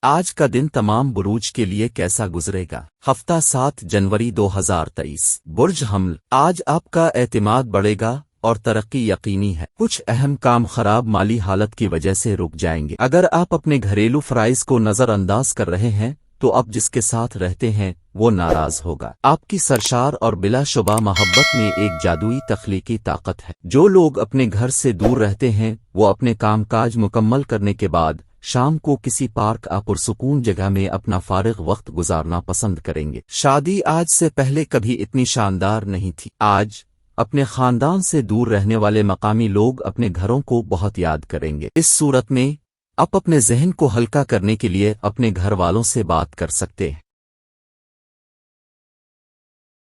آج کا دن تمام بروج کے لیے کیسا گزرے گا؟ ہفتہ 7 جنوری 2023 برج حمل، آج آپ کا اعتماد بڑھے گا اور ترقی یقینی ہے۔ کچھ اہم کام خراب مالی حالت کی وجہ سے رک جائیں گے۔ اگر آپ اپنے گھریلو فرائض کو نظر انداز کر رہے ہیں تو اب جس کے ساتھ رہتے ہیں وہ ناراض ہوگا۔ آپ کی سرشار اور بلا شبہ محبت میں ایک جادوئی تخلیقی طاقت ہے۔ جو لوگ اپنے گھر سے دور رہتے ہیں وہ اپنے کام کاج مکمل کرنے کے بعد شام کو کسی پارک پرسکون جگہ میں اپنا فارغ وقت گزارنا پسند کریں گے۔ شادی آج سے پہلے کبھی اتنی شاندار نہیں تھی۔ آج اپنے خاندان سے دور رہنے والے مقامی لوگ اپنے گھروں کو بہت یاد کریں گے۔ اس صورت میں آپ اپنے ذہن کو ہلکا کرنے کے لیے اپنے گھر والوں سے بات کر سکتے ہیں۔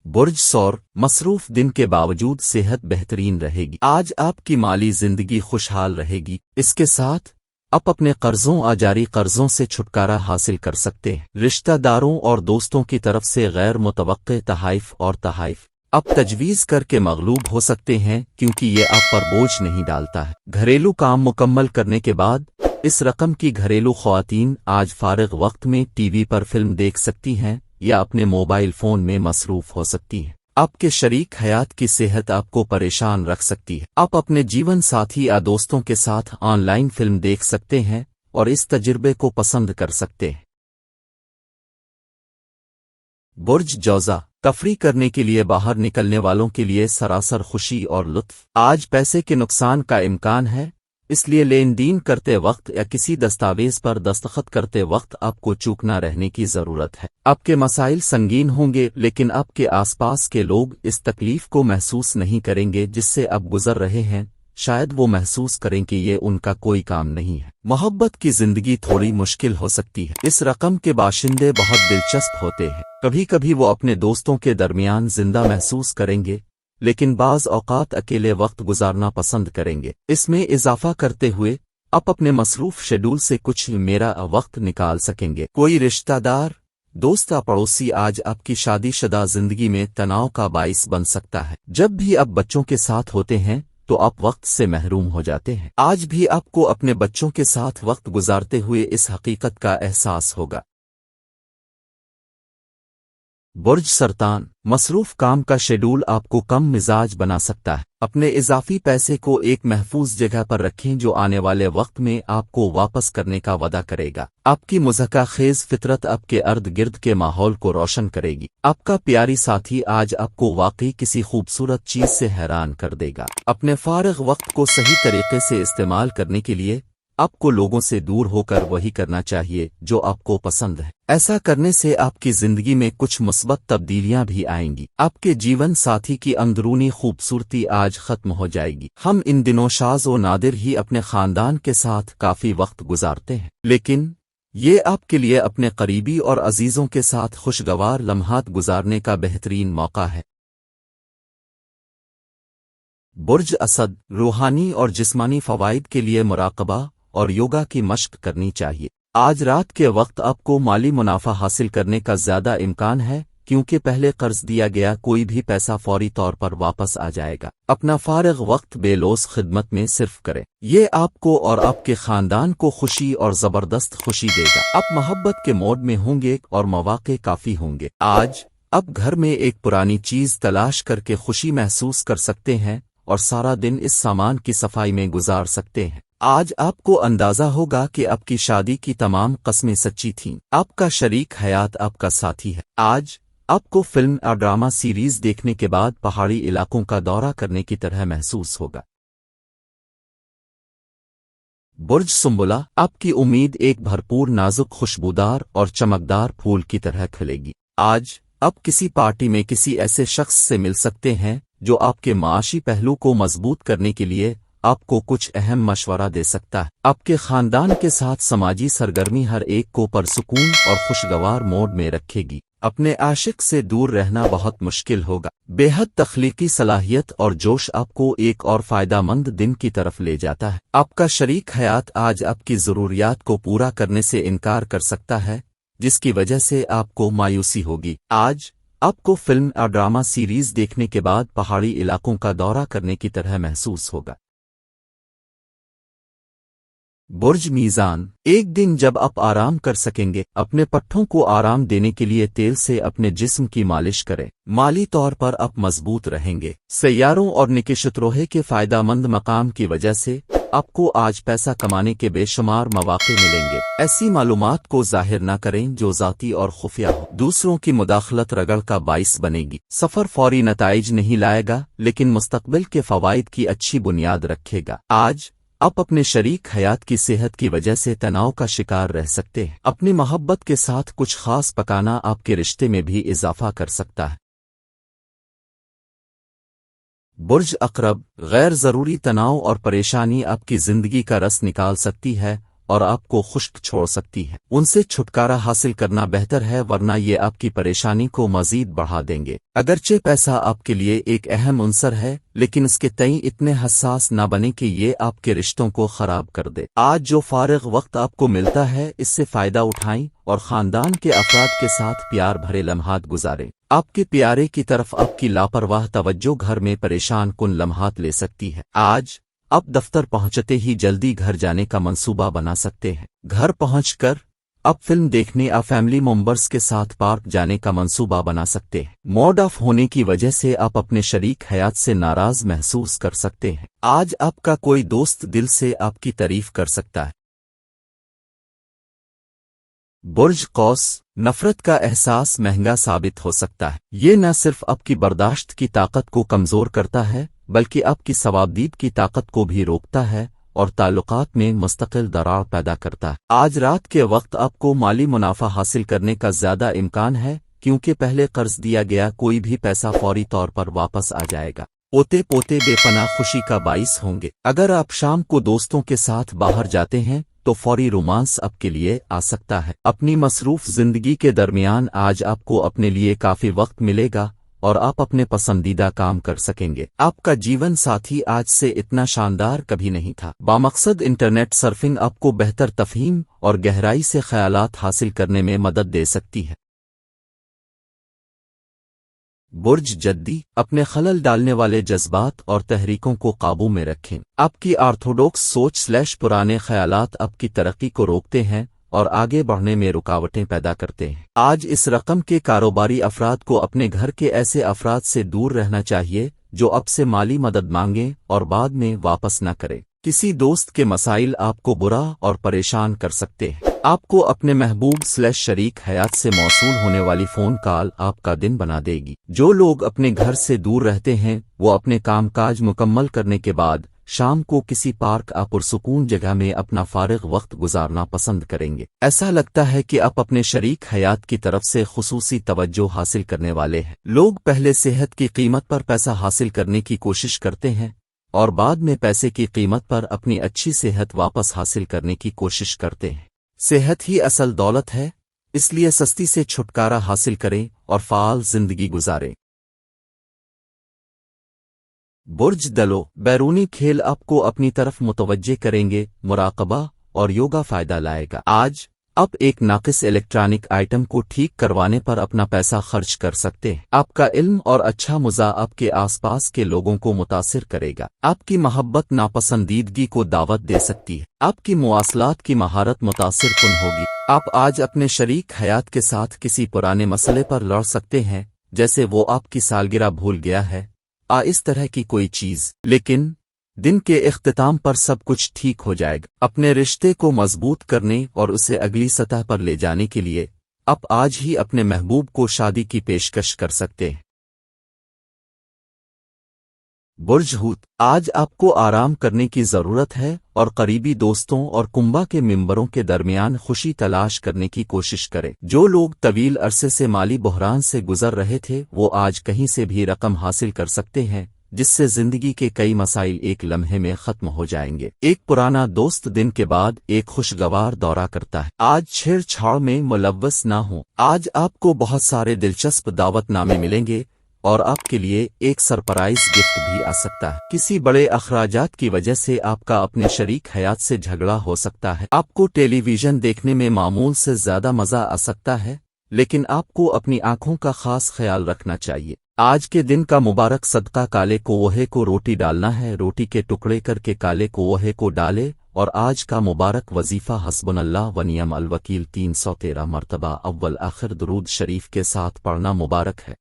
برج ثور، مصروف دن کے باوجود صحت بہترین رہے گی۔ آج آپ کی مالی زندگی خوشحال رہے گی۔ اس کے ساتھ آپ اپنے قرضوں جاری قرضوں سے چھٹکارا حاصل کر سکتے ہیں۔ رشتہ داروں اور دوستوں کی طرف سے غیر متوقع تحائف آپ تجویز کر کے مغلوب ہو سکتے ہیں کیونکہ یہ آپ پر بوجھ نہیں ڈالتا ہے۔ گھریلو کام مکمل کرنے کے بعد اس رقم کی گھریلو خواتین آج فارغ وقت میں ٹی وی پر فلم دیکھ سکتی ہیں یا اپنے موبائل فون میں مصروف ہو سکتی ہیں۔ آپ کے شریک حیات کی صحت آپ کو پریشان رکھ سکتی ہے۔ آپ اپنے جیون ساتھی یا دوستوں کے ساتھ آن لائن فلم دیکھ سکتے ہیں اور اس تجربے کو پسند کر سکتے ہیں۔ برج جوزا، تفریح کرنے کے لیے باہر نکلنے والوں کے لیے سراسر خوشی اور لطف۔ آج پیسے کے نقصان کا امکان ہے، اس لیے لین دین کرتے وقت یا کسی دستاویز پر دستخط کرتے وقت آپ کو چوک نہ رہنے کی ضرورت ہے۔ آپ کے مسائل سنگین ہوں گے لیکن آپ کے آس پاس کے لوگ اس تکلیف کو محسوس نہیں کریں گے جس سے آپ گزر رہے ہیں۔ شاید وہ محسوس کریں کہ یہ ان کا کوئی کام نہیں ہے۔ محبت کی زندگی تھوڑی مشکل ہو سکتی ہے۔ اس رقم کے باشندے بہت دلچسپ ہوتے ہیں۔ کبھی کبھی وہ اپنے دوستوں کے درمیان زندہ محسوس کریں گے لیکن بعض اوقات اکیلے وقت گزارنا پسند کریں گے۔ اس میں اضافہ کرتے ہوئے آپ اپنے مصروف شیڈول سے کچھ میرا وقت نکال سکیں گے۔ کوئی رشتہ دار، دوست یا پڑوسی آج آپ کی شادی شدہ زندگی میں تناؤ کا باعث بن سکتا ہے۔ جب بھی آپ بچوں کے ساتھ ہوتے ہیں تو آپ وقت سے محروم ہو جاتے ہیں۔ آج بھی آپ کو اپنے بچوں کے ساتھ وقت گزارتے ہوئے اس حقیقت کا احساس ہوگا۔ برج سرطان، مصروف کام کا شیڈول آپ کو کم مزاج بنا سکتا ہے۔ اپنے اضافی پیسے کو ایک محفوظ جگہ پر رکھیں جو آنے والے وقت میں آپ کو واپس کرنے کا وعدہ کرے گا۔ آپ کی مضحکہ خیز فطرت آپ کے ارد گرد کے ماحول کو روشن کرے گی۔ آپ کا پیاری ساتھی آج آپ کو واقعی کسی خوبصورت چیز سے حیران کر دے گا۔ اپنے فارغ وقت کو صحیح طریقے سے استعمال کرنے کے لیے آپ کو لوگوں سے دور ہو کر وہی کرنا چاہیے جو آپ کو پسند ہے۔ ایسا کرنے سے آپ کی زندگی میں کچھ مثبت تبدیلیاں بھی آئیں گی۔ آپ کے جیون ساتھی کی اندرونی خوبصورتی آج ختم ہو جائے گی۔ ہم ان دنوں شاذ و نادر ہی اپنے خاندان کے ساتھ کافی وقت گزارتے ہیں، لیکن یہ آپ کے لیے اپنے قریبی اور عزیزوں کے ساتھ خوشگوار لمحات گزارنے کا بہترین موقع ہے۔ برج اسد، روحانی اور جسمانی فوائد کے لیے مراقبہ اور یوگا کی مشق کرنی چاہیے۔ آج رات کے وقت آپ کو مالی منافع حاصل کرنے کا زیادہ امکان ہے کیونکہ پہلے قرض دیا گیا کوئی بھی پیسہ فوری طور پر واپس آ جائے گا۔ اپنا فارغ وقت بے لوث خدمت میں صرف کریں، یہ آپ کو اور آپ کے خاندان کو خوشی اور زبردست خوشی دے گا۔ آپ محبت کے موڈ میں ہوں گے اور مواقع کافی ہوں گے۔ آج آپ گھر میں ایک پرانی چیز تلاش کر کے خوشی محسوس کر سکتے ہیں اور سارا دن اس سامان کی صفائی میں گزار سکتے ہیں۔ آج آپ کو اندازہ ہوگا کہ آپ کی شادی کی تمام قسمیں سچی تھیں۔ آپ کا شریک حیات آپ کا ساتھی ہے۔ آج آپ کو فلم اور ڈرامہ سیریز دیکھنے کے بعد پہاڑی علاقوں کا دورہ کرنے کی طرح محسوس ہوگا۔ برج سنبلہ، آپ کی امید ایک بھرپور نازک خوشبودار اور چمکدار پھول کی طرح کھلے گی۔ آج آپ کسی پارٹی میں کسی ایسے شخص سے مل سکتے ہیں جو آپ کے معاشی پہلو کو مضبوط کرنے کے لیے آپ کو کچھ اہم مشورہ دے سکتا ہے۔ آپ کے خاندان کے ساتھ سماجی سرگرمی ہر ایک کو پرسکون اور خوشگوار موڈ میں رکھے گی۔ اپنے عاشق سے دور رہنا بہت مشکل ہوگا۔ بے حد تخلیقی صلاحیت اور جوش آپ کو ایک اور فائدہ مند دن کی طرف لے جاتا ہے۔ آپ کا شریک حیات آج آپ کی ضروریات کو پورا کرنے سے انکار کر سکتا ہے جس کی وجہ سے آپ کو مایوسی ہوگی۔ آج آپ کو فلم اور ڈرامہ سیریز دیکھنے کے بعد پہاڑی علاقوں کا دورہ کرنے کی طرح محسوس ہوگا۔ برج میزان، ایک دن جب آپ آرام کر سکیں گے اپنے پٹھوں کو آرام دینے کے لیے تیل سے اپنے جسم کی مالش کریں، مالی طور پر آپ مضبوط رہیں گے۔ سیاروں اور نکشتروہے کے فائدہ مند مقام کی وجہ سے آپ کو آج پیسہ کمانے کے بے شمار مواقع ملیں گے۔ ایسی معلومات کو ظاہر نہ کریں جو ذاتی اور خفیہ ہو، دوسروں کی مداخلت رگڑ کا باعث بنے گی۔ سفر فوری نتائج نہیں لائے گا لیکن مستقبل کے فوائد کی اچھی بنیاد رکھے گا۔ آج آپ اپنے شریک حیات کی صحت کی وجہ سے تناؤ کا شکار رہ سکتے ہیں۔ اپنی محبت کے ساتھ کچھ خاص پکانا آپ کے رشتے میں بھی اضافہ کر سکتا ہے۔ برج عقرب، غیر ضروری تناؤ اور پریشانی آپ کی زندگی کا رس نکال سکتی ہے اور آپ کو خشک چھوڑ سکتی ہے۔ ان سے چھٹکارا حاصل کرنا بہتر ہے ورنہ یہ آپ کی پریشانی کو مزید بڑھا دیں گے۔ اگرچہ پیسہ آپ کے لیے ایک اہم عنصر ہے لیکن اس کے تئیں اتنے حساس نہ بنے کہ یہ آپ کے رشتوں کو خراب کر دے۔ آج جو فارغ وقت آپ کو ملتا ہے اس سے فائدہ اٹھائیں اور خاندان کے افراد کے ساتھ پیار بھرے لمحات گزاریں۔ آپ کے پیارے کی طرف آپ کی لاپرواہ توجہ گھر میں پریشان کن لمحات لے سکتی ہے۔ آج آپ دفتر پہنچتے ہی جلدی گھر جانے کا منصوبہ بنا سکتے ہیں۔ گھر پہنچ کر آپ فلم دیکھنے یا فیملی ممبرز کے ساتھ پارک جانے کا منصوبہ بنا سکتے ہیں۔ موڈ آف ہونے کی وجہ سے آپ اپنے شریک حیات سے ناراض محسوس کر سکتے ہیں۔ آج آپ کا کوئی دوست دل سے آپ کی تعریف کر سکتا ہے۔ برج قوس، نفرت کا احساس مہنگا ثابت ہو سکتا ہے۔ یہ نہ صرف آپ کی برداشت کی طاقت کو کمزور کرتا ہے بلکہ آپ کی ثوابدید کی طاقت کو بھی روکتا ہے اور تعلقات میں مستقل دراڑ پیدا کرتا ہے۔ آج رات کے وقت آپ کو مالی منافع حاصل کرنے کا زیادہ امکان ہے کیونکہ پہلے قرض دیا گیا کوئی بھی پیسہ فوری طور پر واپس آ جائے گا۔ پوتے پوتے بے پناہ خوشی کا باعث ہوں گے۔ اگر آپ شام کو دوستوں کے ساتھ باہر جاتے ہیں تو فوری رومانس آپ کے لیے آ سکتا ہے۔ اپنی مصروف زندگی کے درمیان آج آپ کو اپنے لیے کافی وقت ملے گا اور آپ اپنے پسندیدہ کام کر سکیں گے۔ آپ کا جیون ساتھی آج سے اتنا شاندار کبھی نہیں تھا۔ بامقصد انٹرنیٹ سرفنگ آپ کو بہتر تفہیم اور گہرائی سے خیالات حاصل کرنے میں مدد دے سکتی ہے۔ برج جدی، اپنے خلل ڈالنے والے جذبات اور تحریکوں کو قابو میں رکھیں۔ آپ کی آرتھوڈوکس سوچ پرانے خیالات آپ کی ترقی کو روکتے ہیں اور آگے بڑھنے میں رکاوٹیں پیدا کرتے ہیں۔ آج اس رقم کے کاروباری افراد کو اپنے گھر کے ایسے افراد سے دور رہنا چاہیے جو آپ سے مالی مدد مانگیں اور بعد میں واپس نہ کریں۔ کسی دوست کے مسائل آپ کو برا اور پریشان کر سکتے ہیں۔ آپ کو اپنے محبوب شریک حیات سے موصول ہونے والی فون کال آپ کا دن بنا دے گی۔ جو لوگ اپنے گھر سے دور رہتے ہیں وہ اپنے کام کاج مکمل کرنے کے بعد شام کو کسی پارک یا پرسکون جگہ میں اپنا فارغ وقت گزارنا پسند کریں گے۔ ایسا لگتا ہے کہ آپ اپنے شریک حیات کی طرف سے خصوصی توجہ حاصل کرنے والے ہیں۔ لوگ پہلے صحت کی قیمت پر پیسہ حاصل کرنے کی کوشش کرتے ہیں اور بعد میں پیسے کی قیمت پر اپنی اچھی صحت واپس حاصل کرنے کی کوشش کرتے ہیں۔ صحت ہی اصل دولت ہے، اس لیے سستی سے چھٹکارا حاصل کریں اور فعال زندگی گزاریں۔ برج دلو، بیرونی کھیل آپ کو اپنی طرف متوجہ کریں گے، مراقبہ اور یوگا فائدہ لائے گا۔ آج آپ ایک ناقص الیکٹرانک آئٹم کو ٹھیک کروانے پر اپنا پیسہ خرچ کر سکتے ہیں۔ آپ کا علم اور اچھا مزاح آپ کے آس پاس کے لوگوں کو متاثر کرے گا۔ آپ کی محبت ناپسندیدگی کو دعوت دے سکتی ہے۔ آپ کی مواصلات کی مہارت متاثر کن ہوگی۔ آپ آج اپنے شریک حیات کے ساتھ کسی پرانے مسئلے پر لڑ سکتے ہیں جیسے وہ آپ کی سالگرہ بھول گیا ہے اس طرح کی کوئی چیز، لیکن دن کے اختتام پر سب کچھ ٹھیک ہو جائے گا۔ اپنے رشتے کو مضبوط کرنے اور اسے اگلی سطح پر لے جانے کے لیے آپ آج ہی اپنے محبوب کو شادی کی پیشکش کر سکتے ہیں۔ برج حوت، آج آپ کو آرام کرنے کی ضرورت ہے اور قریبی دوستوں اور کنبہ کے ممبروں کے درمیان خوشی تلاش کرنے کی کوشش کریں۔ جو لوگ طویل عرصے سے مالی بحران سے گزر رہے تھے وہ آج کہیں سے بھی رقم حاصل کر سکتے ہیں جس سے زندگی کے کئی مسائل ایک لمحے میں ختم ہو جائیں گے۔ ایک پرانا دوست دن کے بعد ایک خوشگوار دورہ کرتا ہے۔ آج چھیڑ چھاڑ میں ملوث نہ ہوں۔ آج آپ کو بہت سارے دلچسپ دعوت نامے ملیں گے اور آپ کے لیے ایک سرپرائز گفٹ بھی آ سکتا ہے۔ کسی بڑے اخراجات کی وجہ سے آپ کا اپنے شریک حیات سے جھگڑا ہو سکتا ہے۔ آپ کو ٹیلی ویژن دیکھنے میں معمول سے زیادہ مزہ آ سکتا ہے لیکن آپ کو اپنی آنکھوں کا خاص خیال رکھنا چاہیے۔ آج کے دن کا مبارک صدقہ کالے کووہے کو روٹی ڈالنا ہے۔ روٹی کے ٹکڑے کر کے کالے کووہے کو ڈالے اور آج کا مبارک وظیفہ حسبن اللہ و نعم الوکیل 313 مرتبہ اول آخر درود شریف کے ساتھ پڑھنا مبارک ہے۔